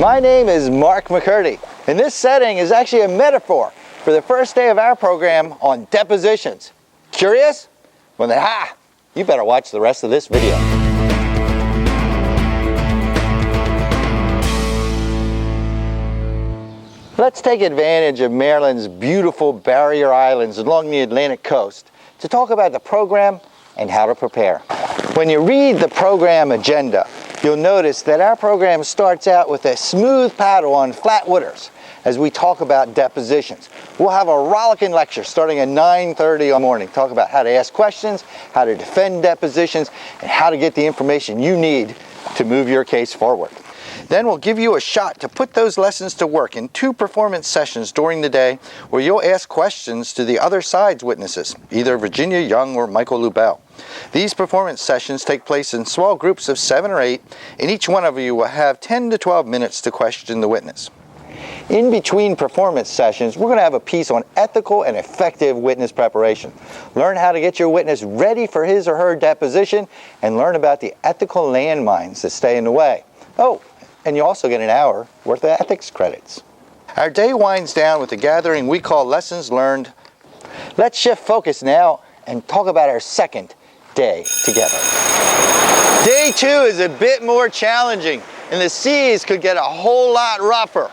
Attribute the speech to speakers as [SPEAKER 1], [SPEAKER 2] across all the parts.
[SPEAKER 1] My name is Mark McCurdy, and this setting is actually a metaphor for the first day of our program on depositions. Curious? Well then, you better watch the rest of this video. Let's take advantage of Maryland's beautiful barrier islands along the Atlantic coast to talk about the program and how to prepare. When you read the program agenda, you'll notice that our program starts out with a smooth paddle on flat waters as we talk about depositions. We'll have a rollicking lecture starting at 9:30 in the morning, talk about how to ask questions, how to defend depositions, and how to get the information you need to move your case forward. Then we'll give you a shot to put those lessons to work in 2 performance sessions during the day where you'll ask questions to the other side's witnesses, either Virginia Young or Michael Lubell. These performance sessions take place in small groups of 7 or 8, and each one of you will have 10 to 12 minutes to question the witness. In between performance sessions, we're going to have a piece on ethical and effective witness preparation. Learn how to get your witness ready for his or her deposition and learn about the ethical landmines that stay in the way. Oh, and you also get an hour worth of ethics credits. Our day winds down with a gathering we call Lessons Learned. Let's shift focus now and talk about our second day together. Day 2 is a bit more challenging, and the seas could get a whole lot rougher.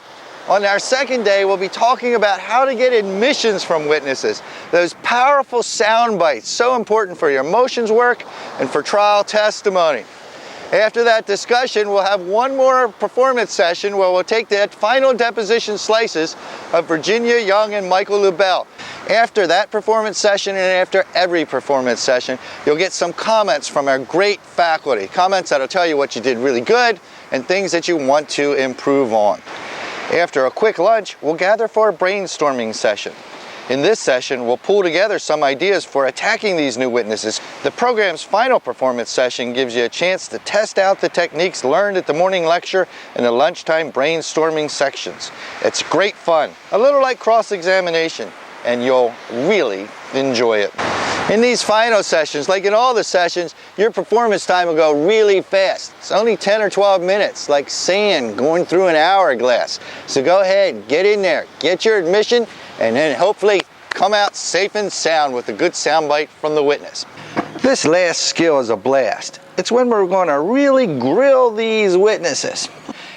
[SPEAKER 1] On our second day, we'll be talking about how to get admissions from witnesses, those powerful sound bites so important for your motions work and for trial testimony. After that discussion, we'll have one more performance session where we'll take the final deposition slices of Virginia Young and Michael Lubell. After that performance session and after every performance session, you'll get some comments from our great faculty, comments that'll tell you what you did really good and things that you want to improve on. After a quick lunch, we'll gather for a brainstorming session. In this session, we'll pull together some ideas for attacking these new witnesses. The program's final performance session gives you a chance to test out the techniques learned at the morning lecture and the lunchtime brainstorming sections. It's great fun, a little like cross-examination, and you'll really enjoy it. In these final sessions, like in all the sessions, your performance time will go really fast. It's only 10 or 12 minutes, like sand going through an hourglass. So go ahead, get in there, get your admission, and then hopefully come out safe and sound with a good soundbite from the witness. This last skill is a blast. It's when we're going to really grill these witnesses.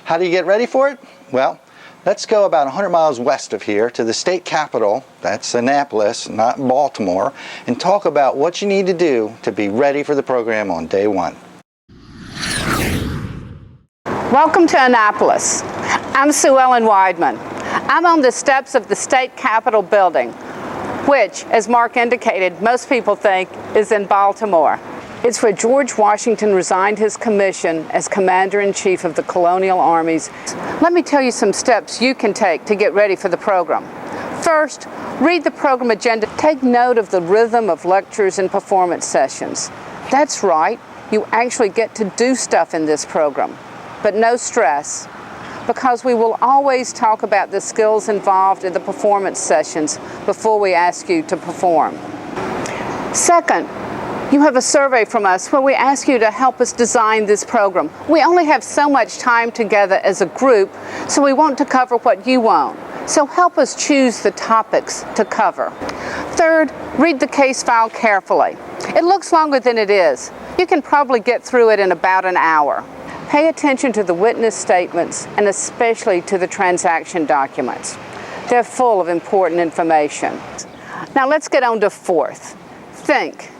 [SPEAKER 1] How do you get ready for it? Well, let's go about 100 miles west of here to the state capitol, that's Annapolis, not Baltimore, and talk about what you need to do to be ready for the program on day 1.
[SPEAKER 2] Welcome to Annapolis. I'm Sue Ellen Weidman. I'm on the steps of the state capitol building, which, as Mark indicated, most people think is in Baltimore. It's where George Washington resigned his commission as Commander-in-Chief of the colonial armies. Let me tell you some steps you can take to get ready for the program. First, read the program agenda. Take note of the rhythm of lectures and performance sessions. That's right, you actually get to do stuff in this program, but no stress, because we will always talk about the skills involved in the performance sessions before we ask you to perform. Second, you have a survey from us where we ask you to help us design this program. We only have so much time together as a group, so we want to cover what you want. So help us choose the topics to cover. Third, read the case file carefully. It looks longer than it is. You can probably get through it in about an hour. Pay attention to the witness statements and especially to the transaction documents. They're full of important information. Now let's get on to fourth. Think.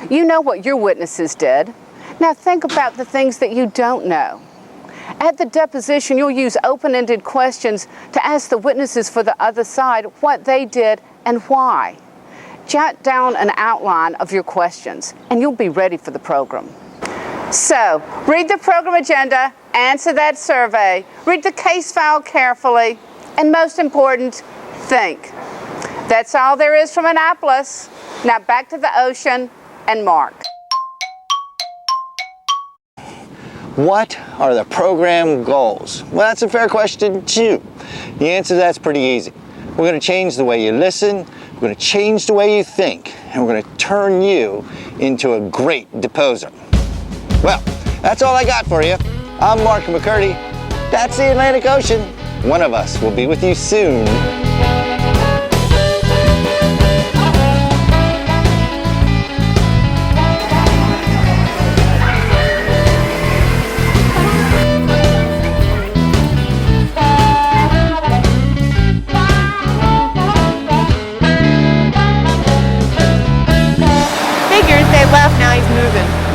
[SPEAKER 2] You know what your witnesses did. Now think about the things that you don't know. At the deposition, you'll use open-ended questions to ask the witnesses for the other side what they did and why. Jot down an outline of your questions and you'll be ready for the program. So, read the program agenda, answer that survey, read the case file carefully, and most important, think. That's all there is from Annapolis. Now back to the ocean and Mark.
[SPEAKER 1] What are the program goals? Well, that's a fair question too. The answer to that's pretty easy. We're going to change the way you listen, we're going to change the way you think, and we're going to turn you into a great deposer. Well, that's all I got for you. I'm Mark McCurdy. That's the Atlantic Ocean. One of us will be with you soon.
[SPEAKER 3] Figures they left, now he's moving.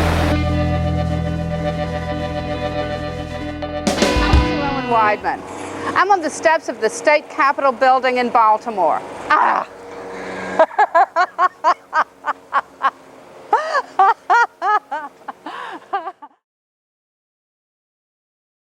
[SPEAKER 2] Weidman. I'm on the steps of the State Capitol building in Baltimore. Ah!